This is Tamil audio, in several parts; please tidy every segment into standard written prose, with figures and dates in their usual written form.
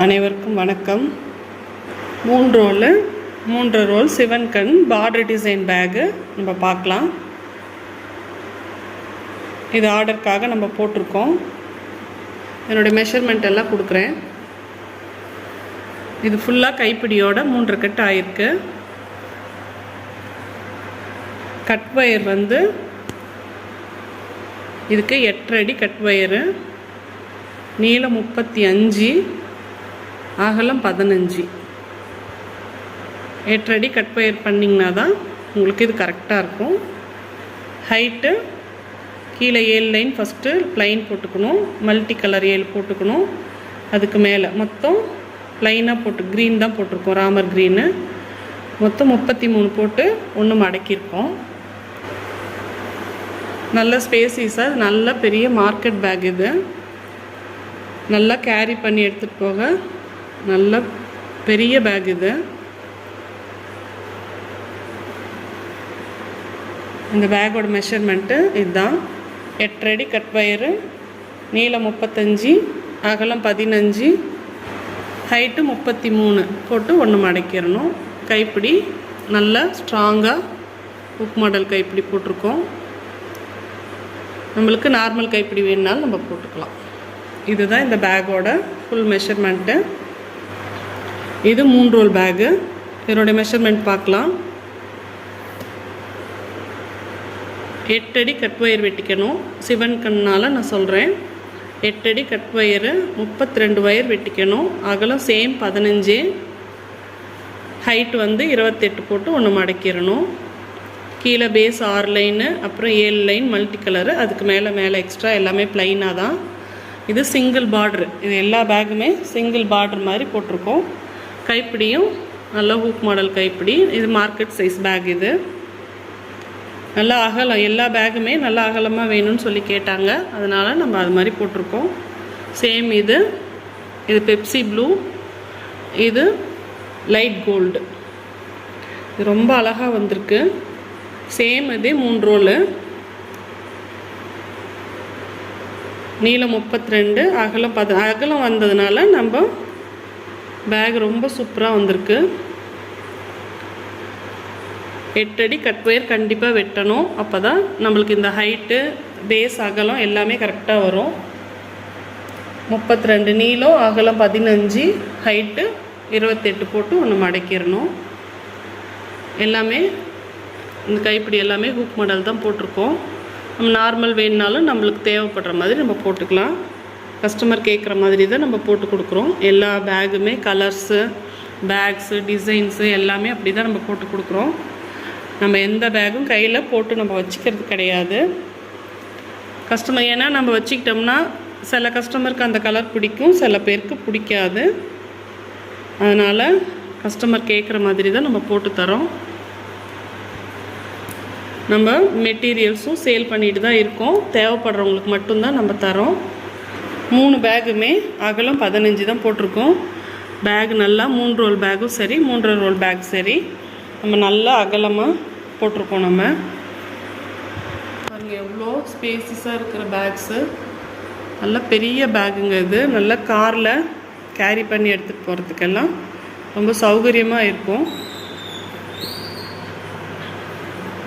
அனைவருக்கும் வணக்கம். 3 ரோல் சிவன் கண் பார்டர் டிசைன் பேகு நம்ம பார்க்கலாம். இது ஆர்டருக்காக நம்ம போட்டிருக்கோம். என்னோடய மெஷர்மெண்ட் எல்லாம் கொடுக்குறேன். இது ஃபுல்லாக கைப்பிடியோட 3 கட்டு ஆயிருக்கு. கட் வயர் வந்து இதுக்கு 8 அடி கட் வயரு, நீளம் 35, அகலம் 15. 8 அடி கட் வயர் பண்ணிங்கன்னா தான் உங்களுக்கு இது கரெக்டாக இருக்கும். ஹைட்டு கீழே 7 லைன் ஃபஸ்ட்டு ப்ளைன் போட்டுக்கணும், மல்டி கலர் 7 போட்டுக்கணும். அதுக்கு மேலே மொத்தம் ப்ளைனாக போட்டு க்ரீன் தான் போட்டிருக்கோம், ராமர் க்ரீனு. மொத்தம் 33 போட்டு ஒன்று மடக்கியிருக்கோம். நல்ல ஸ்பேசிஸாக நல்ல பெரிய மார்க்கெட் பேக். இது நல்லா கேரி பண்ணி எடுத்துகிட்டு போக நல்ல பெரிய பேக். இது இந்த பேக்கோட மெஷர்மெண்ட்டு இதுதான். 8 அடி கட் வயரு, நீளம் 35, அகலம் 15, ஹைட்டு 33 போட்டு ஒன்று மடக்கிடணும். கைப்பிடி நல்லா ஸ்ட்ராங்காக ஹுக் மாடல் கைப்பிடி போட்டிருக்கோம். நம்மளுக்கு நார்மல் கைப்பிடி வேணுனாலும் நம்ம போட்டுக்கலாம். இதுதான் இந்த பேக்கோட ஃபுல் மெஷர்மெண்ட்டு. இது 3 ரோல் பேகு. இதனுடைய மெஷர்மெண்ட் பார்க்கலாம். 8 அடி கட் வயர் வெட்டிக்கணும். சிவன் கண்ணால் நான் சொல்கிறேன். 8 அடி கட் வயரு, 32 வயர் வெட்டிக்கணும். அகலம் சேம் 15, ஹைட் வந்து 28 போட்டு ஒன்று மடக்கிடணும். கீழே பேஸ் 6 லைனு, அப்புறம் 7 லைன் மல்டி கலரு, அதுக்கு மேலே எக்ஸ்ட்ரா எல்லாமே ப்ளைனாக தான். இது சிங்கிள் பார்ட்ரு. இது எல்லா பேக்குமே சிங்கிள் பார்ட்ரு மாதிரி போட்டிருக்கோம். கைப்பிடியும் நல்ல ஹூக் மாடல் கைப்பிடி. இது மார்க்கெட் சைஸ் பேக். இது நல்லா அகலம், எல்லா பேக்குமே நல்லா அகலமாக வேணும்னு சொல்லி கேட்டாங்க, அதனால் நம்ம அது மாதிரி போட்டிருக்கோம். சேம் இது பெப்சி ப்ளூ, இது லைட் கோல்டு. இது ரொம்ப அழகாக வந்திருக்கு. சேம் இதே 3 ரோலு, நீளம் 32, அகலம் அகலம் வந்ததுனால நம்ம பேக் ரொம்ப சூப்பராக வந்திருக்கு. 8 அடி கட் வயர் கண்டிப்பாக வெட்டணும். அப்போ தான் நம்மளுக்கு இந்த ஹைட்டு பேஸ் அகலம் எல்லாமே கரெக்டாக வரும். 32 நீளம், அகலம் 15, ஹைட்டு 28 போட்டு ஒன்று மடக்கிடணும். எல்லாமே இந்த கைப்பிடி எல்லாமே ஹூக் மாடல் தான் போட்டிருக்கோம். நம்ம நார்மல் வேணுனாலும் நம்மளுக்கு தேவைப்படுற மாதிரி நம்ம போட்டுக்கலாம். கஸ்டமர் கேட்குற மாதிரி தான் நம்ம போட்டு கொடுக்குறோம். எல்லா பேக்குமே கலர்ஸு, பேக்ஸு, டிசைன்ஸு எல்லாமே அப்படி தான் நம்ம போட்டு கொடுக்குறோம். நம்ம எந்த பேக்கும் கையில் போட்டு நம்ம வச்சுக்கிறது கிடையாது. கஸ்டமர் ஏன்னா நம்ம வச்சுக்கிட்டோம்னா சில கஸ்டமருக்கு அந்த கலர் பிடிக்கும், சில பேருக்கு பிடிக்காது. அதனால் கஸ்டமர் கேட்குற மாதிரி தான் நம்ம போட்டு தரோம். நம்ம மெட்டீரியல்ஸும் சேல் பண்ணிட்டு தான் இருக்கோம். தேவைப்படுறவங்களுக்கு மட்டும்தான் நம்ம தரோம். 3 பேக்குமே அகலம் 15 தான் போட்டிருக்கோம். பேக் நல்லா 3 ரோல் பேக்கும் சரி, 3 ரோல் பேக் சரி, நம்ம நல்லா அகலமாக போட்டிருக்கோம். நம்ம பாருங்கள் எவ்வளோ ஸ்பேசிஸாக இருக்கிற பேக்ஸு. நல்ல பெரிய பேக்குங்க. இது நல்லா காரில் கேரி பண்ணி எடுத்துகிட்டு போகிறதுக்கெல்லாம் ரொம்ப சௌகரியமாக இருக்கும்.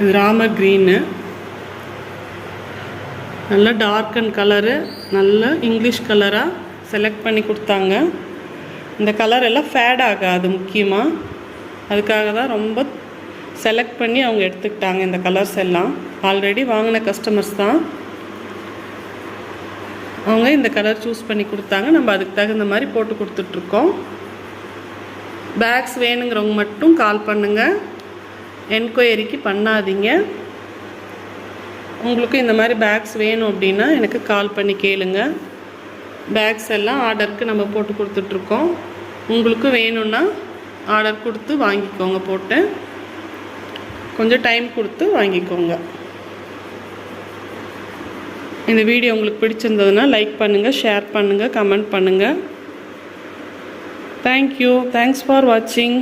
இது ராமர் க்ரீனு, நல்ல டார்க் அண்ட் கலரு, நல்ல இங்கிலீஷ் கலராக செலக்ட் பண்ணி கொடுத்தாங்க. இந்த கலர் எல்லாம் ஃபேட் ஆகாது முக்கியமாக, அதுக்காக தான் ரொம்ப செலக்ட் பண்ணி அவங்க எடுத்துக்கிட்டாங்க. இந்த கலர்ஸ் எல்லாம் ஆல்ரெடி வாங்கின கஸ்டமர்ஸ் தான், அவங்க இந்த கலர் சூஸ் பண்ணி கொடுத்தாங்க. நம்ம அதுக்கு தகுந்த மாதிரி போட்டு கொடுத்துட்ருக்கோம். பேக்ஸ் வேணுங்கிறவங்க மட்டும் கால் பண்ணுங்கள், என்கொயரிக்கு பண்ணாதீங்க. உங்களுக்கு இந்த மாதிரி பேக்ஸ் வேணும் அப்படின்னா எனக்கு கால் பண்ணி கேளுங்க. பேக்ஸ் எல்லாம் ஆர்டருக்கு நம்ம போட்டு கொடுத்துட்ருக்கோம். உங்களுக்கு வேணும்னா ஆர்டர் கொடுத்து வாங்கிக்கோங்க. போட்டு கொஞ்சம் டைம் கொடுத்து வாங்கிக்கோங்க. இந்த வீடியோ உங்களுக்கு பிடிச்சிருந்ததுன்னா லைக் பண்ணுங்கள், ஷேர் பண்ணுங்கள், கமெண்ட் பண்ணுங்கள். தேங்க்யூ. தேங்க்ஸ் ஃபார் வாட்சிங்.